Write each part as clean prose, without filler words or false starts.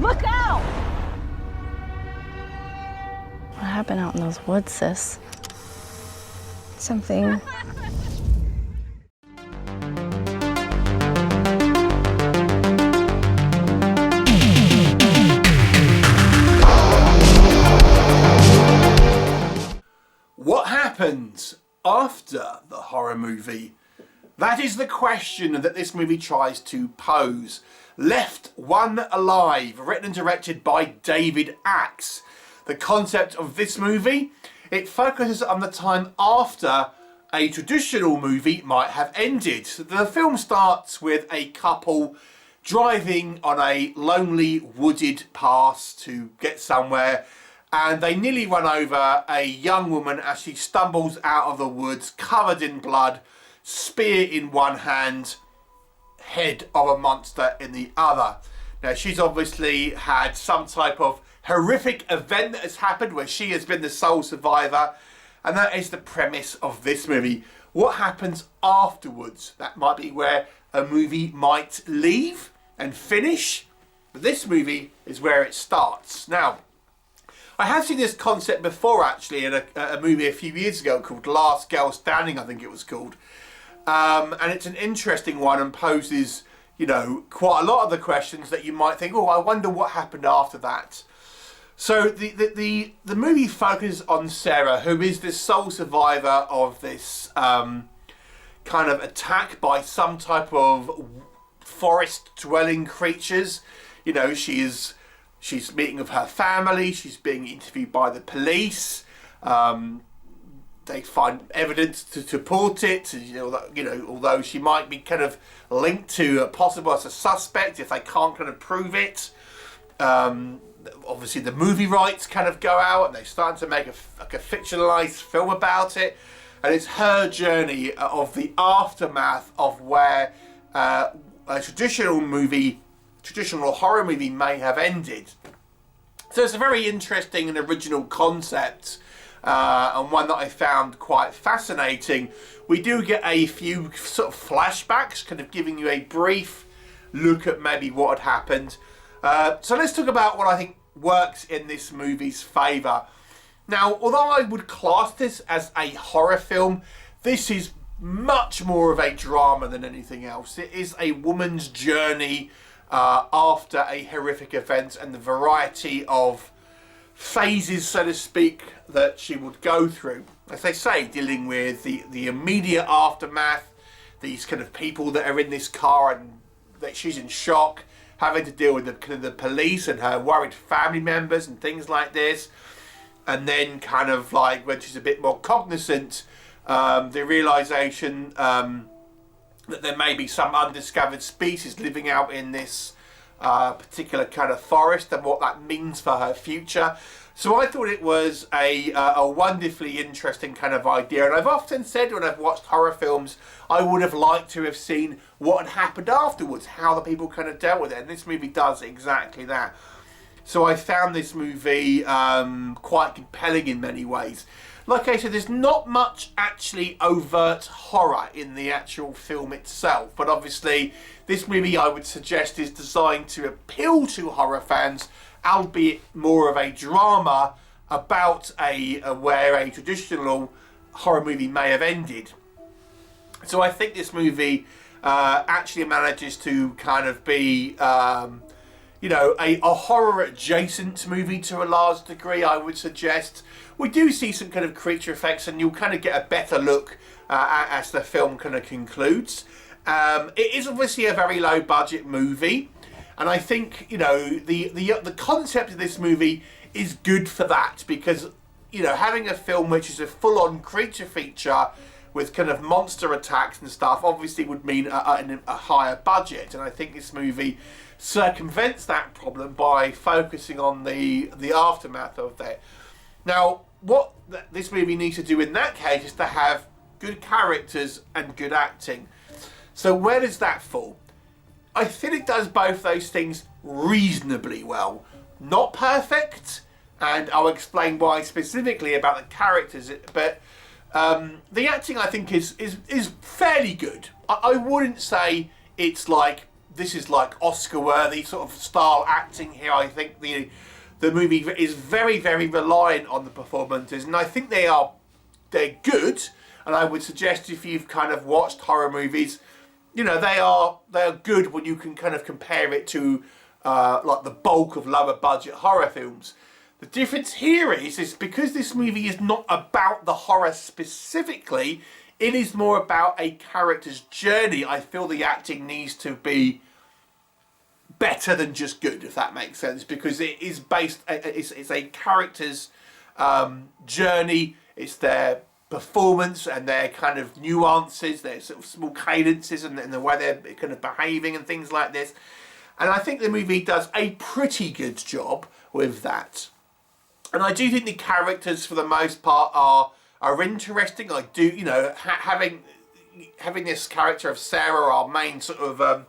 Look out! What happened out in those woods, sis? Something. What happens after the horror movie? That is the question that this movie tries to pose. Left One Alive, written and directed by David Axe. The concept of this movie, it focuses on the time after a traditional movie might have ended. The film starts with a couple driving on a lonely wooded path to get somewhere, and they nearly run over a young woman as she stumbles out of the woods covered in blood, spear in one hand, head of a monster in the other. Now, she's obviously had some type of horrific event that has happened where she has been the sole survivor, and that is the premise of this movie. What happens afterwards? That might be where a movie might leave and finish, but this movie is where it starts. Now, I have seen this concept before, actually, in a movie a few years ago called Last Girl Standing, I think it was called. And it's an interesting one and poses, you know, quite a lot of the questions that you might think, oh, I wonder what happened after that. So the movie focuses on Sara, who is the sole survivor of this kind of attack by some type of forest-dwelling creatures. You know, she's meeting with her family, she's being interviewed by the police, they find evidence to support it, you know, although she might be kind of linked to possible as a suspect if they can't kind of prove it. Obviously the movie rights kind of go out and they start to make a fictionalized film about it, and it's her journey of the aftermath of where a traditional horror movie may have ended. So it's a very interesting and original concept, and one that I found quite fascinating. We do get a few sort of flashbacks, kind of giving you a brief look at maybe what had happened. So let's talk about what I think works in this movie's favour. Now, although I would class this as a horror film, this is much more of a drama than anything else. It is a woman's journey after a horrific event and the variety of phases, so to speak, that she would go through. As they say, dealing with the immediate aftermath, these kind of people that are in this car and that she's in shock, having to deal with the police and her worried family members and things like this. And then kind of like when she's a bit more cognizant, the realisation that there may be some undiscovered species living out in this particular kind of forest and what that means for her future. So I thought it was a wonderfully interesting kind of idea, and I've often said when I've watched horror films, I would have liked to have seen what had happened afterwards, how the people kind of dealt with it, and this movie does exactly that. So I found this movie quite compelling in many ways. Like I said, there's not much actually overt horror in the actual film itself, but obviously this movie, I would suggest, is designed to appeal to horror fans, albeit more of a drama about where a traditional horror movie may have ended. So I think this movie actually manages to kind of be you know, a horror adjacent movie to a large degree, I would suggest. We do see some kind of creature effects, and you'll kind of get a better look as the film kind of concludes. It is obviously a very low budget movie, and I think, you know, the concept of this movie is good for that, because, you know, having a film which is a full-on creature feature with kind of monster attacks and stuff obviously would mean a higher budget, and I think this movie circumvents that problem by focusing on the aftermath of that. Now, what this movie needs to do in that case is to have good characters and good acting. So where does that fall? I think it does both those things reasonably well. Not perfect, and I'll explain why specifically about the characters, but the acting I think is fairly good. I wouldn't say it's like this is like Oscar-worthy sort of style acting here. I think the movie is very, very reliant on the performances, and I think they're good. And I would suggest if you've kind of watched horror movies, you know, they are good when you can kind of compare it to like the bulk of lower budget horror films. The difference here is because this movie is not about the horror specifically, it is more about a character's journey. I feel the acting needs to be better than just good, if that makes sense, because it is based, it's a character's journey, it's their performance and their kind of nuances, their sort of small cadences and the way they're kind of behaving and things like this. And I think the movie does a pretty good job with that. And I do think the characters for the most part are interesting. I do, you know, having this character of Sara, our main sort of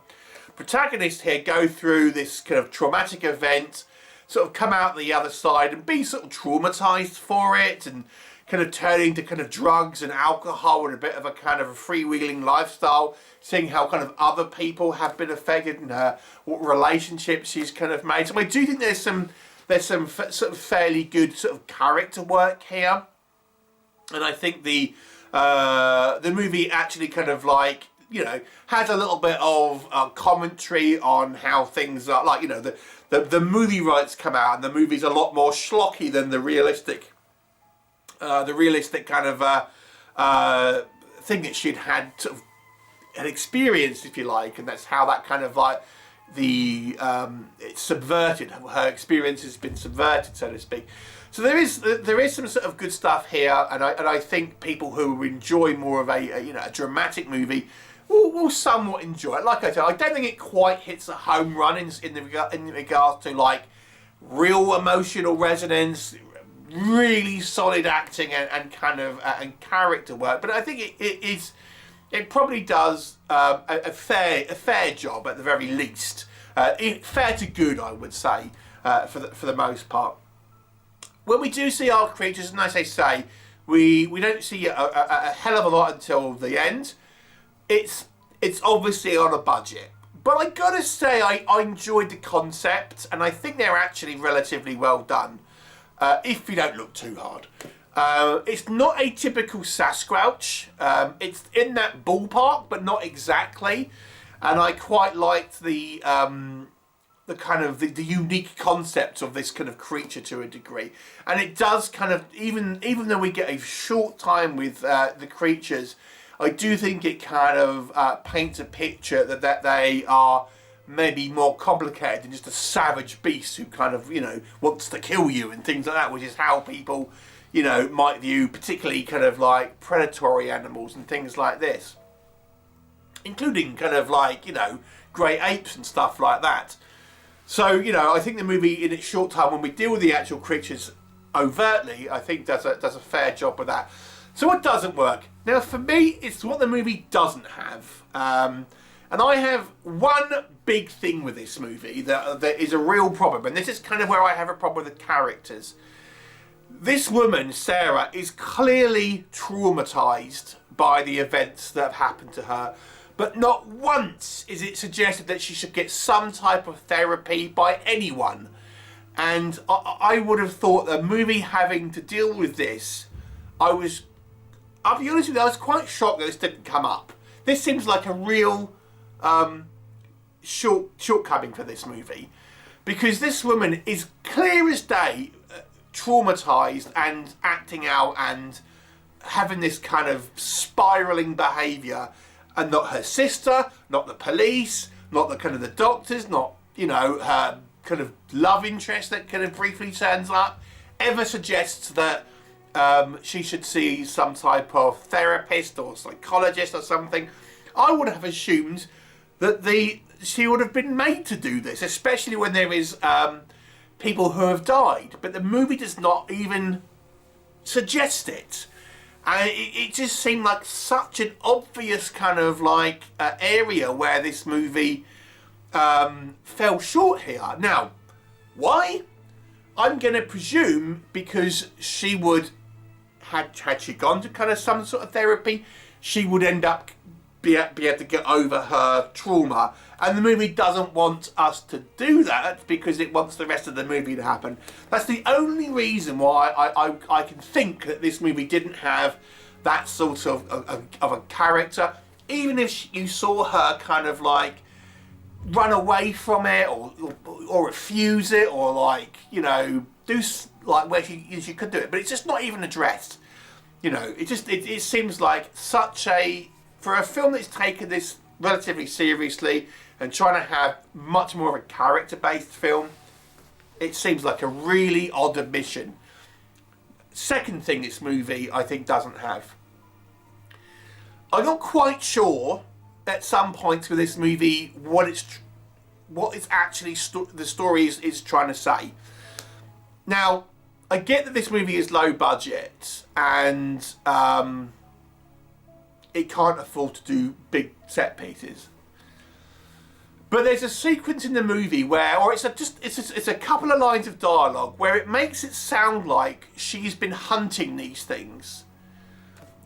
protagonist here, go through this kind of traumatic event, sort of come out the other side and be sort of traumatized for it, and kind of turning to kind of drugs and alcohol and a bit of a kind of a freewheeling lifestyle, seeing how kind of other people have been affected and what relationships she's kind of made. So I do think there's some sort of fairly good sort of character work here, and I think the movie actually kind of like, you know, has a little bit of commentary on how things are, like, you know, the movie rights come out and the movie's a lot more schlocky than the realistic kind of thing that she'd had sort of had experienced, if you like, and that's how that kind of like it's subverted, her experience has been subverted, so to speak. So there is some sort of good stuff here, and I think people who enjoy more of a you know, a dramatic movie will somewhat enjoy it. Like I said, I don't think it quite hits a home run in regards to like real emotional resonance, really solid acting and kind of and character work. But I think it probably does a fair job at the very least. Fair to good, I would say, for the most part. When we do see our creatures, and as I say, we don't see a hell of a lot until the end. It's obviously on a budget, but I gotta say I enjoyed the concept, and I think they're actually relatively well done. If you don't look too hard. It's not a typical Sasquatch. It's in that ballpark, but not exactly. And I quite liked the kind of the unique concept of this kind of creature to a degree. And it does kind of, even though we get a short time with the creatures, I do think it kind of paints a picture that they are maybe more complicated than just a savage beast who kind of, you know, wants to kill you and things like that, which is how people, you know, might view particularly kind of like predatory animals and things like this, including kind of like, you know, grey apes and stuff like that. So, you know, I think the movie in its short time, when we deal with the actual creatures overtly, I think does a fair job with that. So what doesn't work? Now for me, it's what the movie doesn't have. And I have one big thing with this movie that is a real problem, and this is kind of where I have a problem with the characters. This woman, Sara, is clearly traumatised by the events that have happened to her, but not once is it suggested that she should get some type of therapy by anyone. And I would have thought the movie having to deal with this, I'll be honest with you, I was quite shocked that this didn't come up. This seems like a real shortcoming for this movie, because this woman is clear as day traumatized and acting out and having this kind of spiraling behavior, and not her sister, not the police, not the kind of the doctors, not, you know, her kind of love interest that kind of briefly turns up ever suggests that she should see some type of therapist or psychologist or something. I would have assumed that she would have been made to do this, especially when there is people who have died. But the movie does not even suggest it. And it just seemed like such an obvious kind of like area where this movie fell short here. Now, why? I'm going to presume because she would, had she gone to kind of some sort of therapy, she would end up be able to get over her trauma. And the movie doesn't want us to do that because it wants the rest of the movie to happen. That's the only reason why I can think that this movie didn't have that sort of a character. Even if you saw her kind of like run away from it or refuse it or like, you know, do like where she could do it. But it's just not even addressed. You know, it seems like such a... For a film that's taken this relatively seriously and trying to have much more of a character-based film, it seems like a really odd omission. Second thing this movie, I think, doesn't have. I'm not quite sure at some points with this movie what it's actually the story is trying to say. Now, I get that this movie is low budget and it can't afford to do big set pieces. But there's a sequence in the movie where, or it's a couple of lines of dialogue where it makes it sound like she's been hunting these things.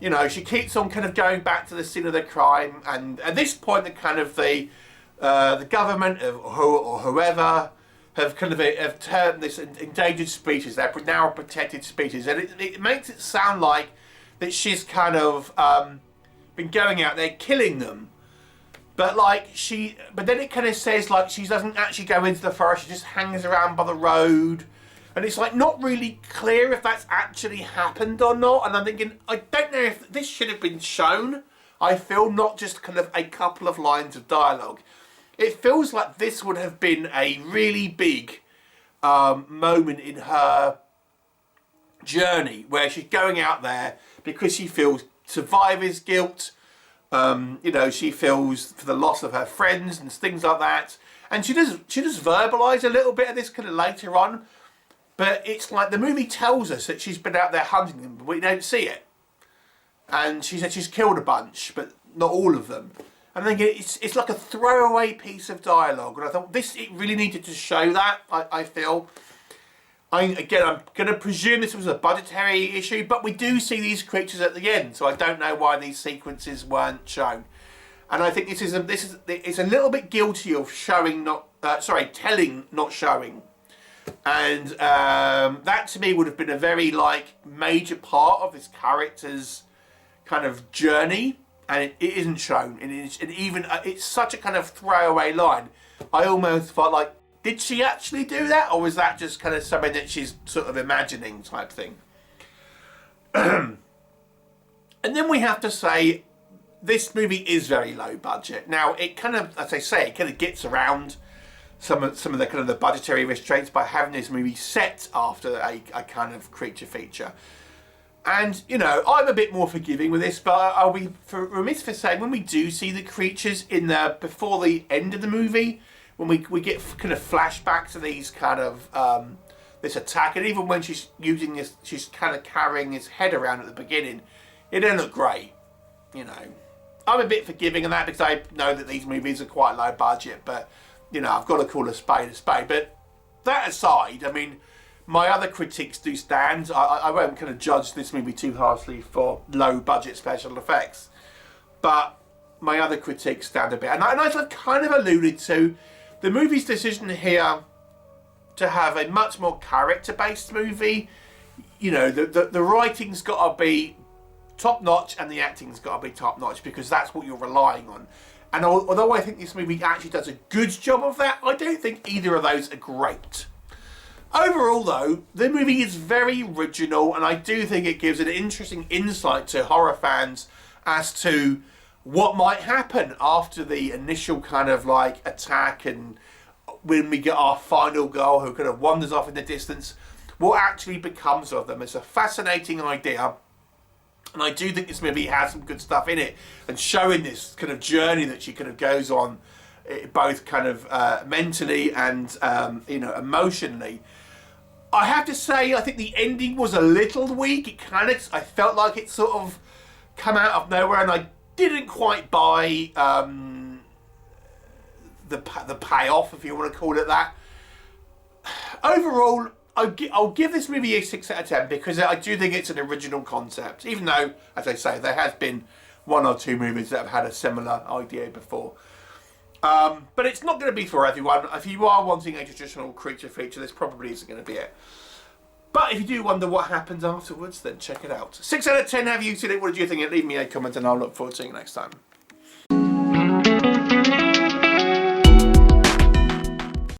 You know, she keeps on kind of going back to the scene of the crime, and at this point, the government or whoever have turned this endangered species. They're now a protected species, and it makes it sound like that she's kind of been going out there killing them. But then it kind of says like she doesn't actually go into the forest, she just hangs around by the road. And it's like not really clear if that's actually happened or not. And I'm thinking, I don't know if this should have been shown. I feel not just kind of a couple of lines of dialogue. It feels like this would have been a really big moment in her journey where she's going out there because she feels survivor's guilt. You know, she feels for the loss of her friends and things like that. And she does verbalise a little bit of this kind of later on. But it's like the movie tells us that she's been out there hunting them, but we don't see it. And she said she's killed a bunch, but not all of them. And I think it's like a throwaway piece of dialogue. And I thought it really needed to show that, I feel. I'm going to presume this was a budgetary issue, but we do see these creatures at the end, so I don't know why these sequences weren't shown. And I think it's a little bit guilty of telling, not showing. And that to me would have been a very major part of this character's kind of journey, and it isn't shown. And it's such a kind of throwaway line. I almost felt like, did she actually do that, or was that just kind of something that she's sort of imagining type thing? And then we have to say, this movie is very low budget. Now, it kind of, as I say, it kind of gets around some of the kind of the budgetary restraints by having this movie set after a kind of creature feature. And, you know, I'm a bit more forgiving with this, but I'll be remiss for saying when we do see the creatures before the end of the movie, when we get kind of flashbacks to these kind of this attack, and even when she's using this, she's kind of carrying his head around at the beginning, it don't look great. You know, I'm a bit forgiving of that because I know that these movies are quite low budget, but you know, I've got to call a spade a spade. But that aside, I mean, my other critiques do stand. I won't kind of judge this movie too harshly for low budget special effects, but my other critiques stand a bit, and as I've kind of alluded to, the movie's decision here to have a much more character-based movie, you know, the writing's got to be top-notch and the acting's got to be top-notch because that's what you're relying on. And although I think this movie actually does a good job of that, I don't think either of those are great. Overall, though, the movie is very original, and I do think it gives an interesting insight to horror fans as to what might happen after the initial kind of attack, and when we get our final girl who kind of wanders off in the distance, what actually becomes of them. It's a fascinating idea, and I do think this movie has some good stuff in it, and showing this kind of journey that she kind of goes on, both kind of mentally and you know, emotionally. I have to say, I think the ending was a little weak. I felt like it sort of come out of nowhere, and I didn't quite buy the payoff, if you want to call it that. Overall, I'll give this movie a 6 out of 10 because I do think it's an original concept, even though, as I say, there has been one or two movies that have had a similar idea before. But it's not going to be for everyone. If you are wanting a traditional creature feature, this probably isn't going to be it. But if you do wonder what happens afterwards, then check it out. 6 out of 10, have you seen it? What did you think? Leave me a comment and I'll look forward to seeing you next time.